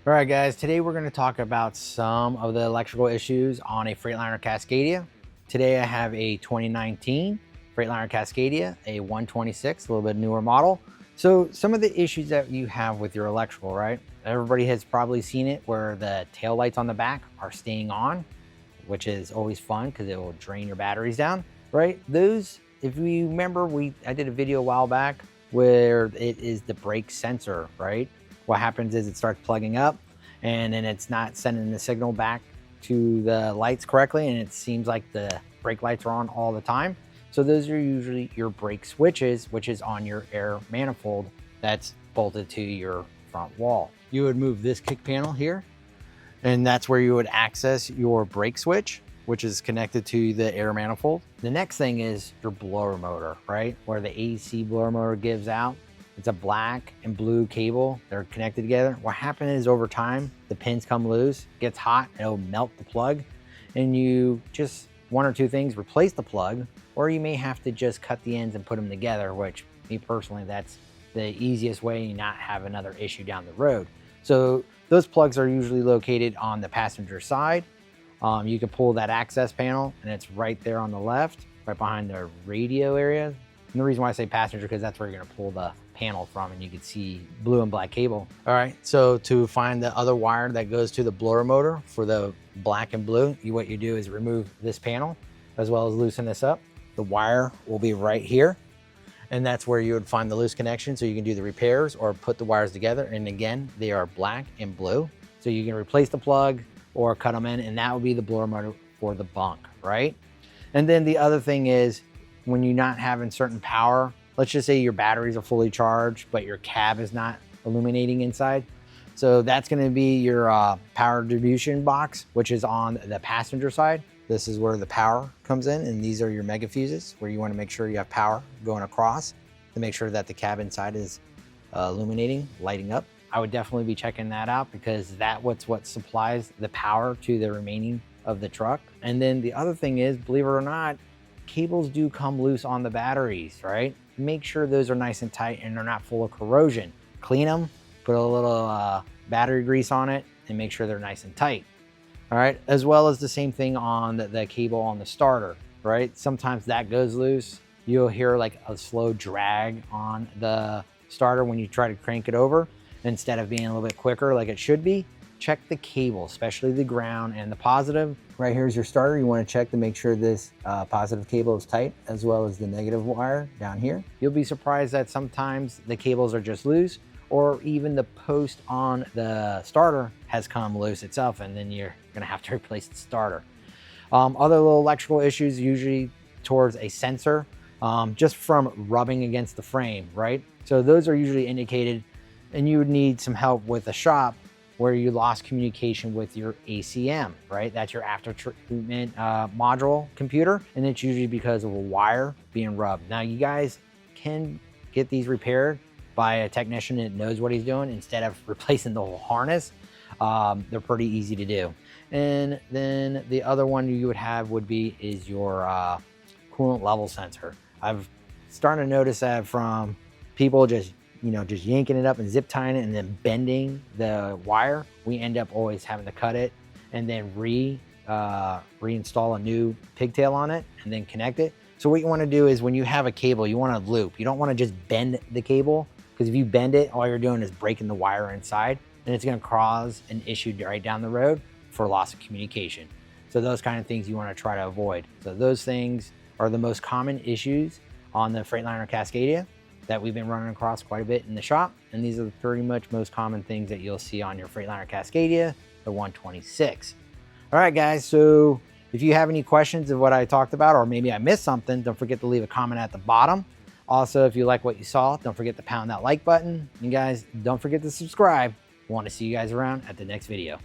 All right, guys, today we're going to talk about some of the electrical issues on a Freightliner Cascadia. Today I have a 2019 Freightliner Cascadia, a 126, a little bit newer model. So some of the issues that you have with your electrical, right? Everybody has probably seen it where the tail lights on the back are staying on, which is always fun because it will drain your batteries down, right? Those, if you remember, I did a video a while back where it is the brake sensor, right? What happens is it starts plugging up and then it's not sending the signal back to the lights correctly, and it seems like the brake lights are on all the time. So those are usually your brake switches, which is on your air manifold that's bolted to your front wall. You would move this kick panel here, and that's where you would access your brake switch, which is connected to the air manifold. The next thing is your blower motor, right? Where the AC blower motor gives out. It's a black and blue cable. They're connected together. What happens is over time, the pins come loose, gets hot, it'll melt the plug. And you just, one or two things, replace the plug, or you may have to just cut the ends and put them together, which me personally, that's the easiest way to not have another issue down the road. So those plugs are usually located on the passenger side. You can pull that access panel and it's right there on the left, right behind the radio area. And the reason why I say passenger, because that's where you're gonna pull the panel from, and you can see blue and black cable. All right, so to find the other wire that goes to the blower motor for the black and blue, what you do is remove this panel as well as loosen this up. The wire will be right here, and that's where you would find the loose connection, so you can do the repairs or put the wires together. And again, they are black and blue, so you can replace the plug or cut them in, and that would be the blower motor for the bunk, right? And then the other thing is, when you're not having certain power, let's just say your batteries are fully charged, but your cab is not illuminating inside. So that's gonna be your power distribution box, which is on the passenger side. This is where the power comes in, and these are your mega fuses, where you wanna make sure you have power going across to make sure that the cab inside is illuminating, lighting up. I would definitely be checking that out, because that's what supplies the power to the remaining of the truck. And then the other thing is, believe it or not, cables do come loose on the batteries, right? Make sure those are nice and tight and they're not full of corrosion. Clean them, put a little battery grease on it, and make sure they're nice and tight. All right, as well as the same thing on the cable on the starter, right? Sometimes that goes loose. You'll hear like a slow drag on the starter when you try to crank it over. Instead of being a little bit quicker like it should be, check the cable, especially the ground and the positive. Right here's your starter. You want to check to make sure this positive cable is tight, as well as the negative wire down here. You'll be surprised that sometimes the cables are just loose, or even the post on the starter has come loose itself, and then you're gonna have to replace the starter. Other little electrical issues, usually towards a sensor, just from rubbing against the frame, right? So those are usually indicated, and you would need some help with the shop where you lost communication with your ACM, right? That's your after treatment module computer, and it's usually because of a wire being rubbed. Now you guys can get these repaired by a technician that knows what he's doing instead of replacing the whole harness. They're pretty easy to do. And then the other one you would have is your coolant level sensor. I've started to notice that from people just yanking it up and zip tying it and then bending the wire. We end up always having to cut it and then reinstall a new pigtail on it and then connect it. So what you want to do is, when you have a cable, you want to loop. You don't want to just bend the cable, because if you bend it, all you're doing is breaking the wire inside, and it's going to cause an issue right down the road for loss of communication. So those kind of things you want to try to avoid. So those things are the most common issues on the Freightliner Cascadia that we've been running across quite a bit in the shop. And these are the pretty much most common things that you'll see on your Freightliner Cascadia, the 126. All right, guys, so if you have any questions of what I talked about, or maybe I missed something, don't forget to leave a comment at the bottom. Also, if you like what you saw, don't forget to pound that like button. And guys, don't forget to subscribe. I want to see you guys around at the next video.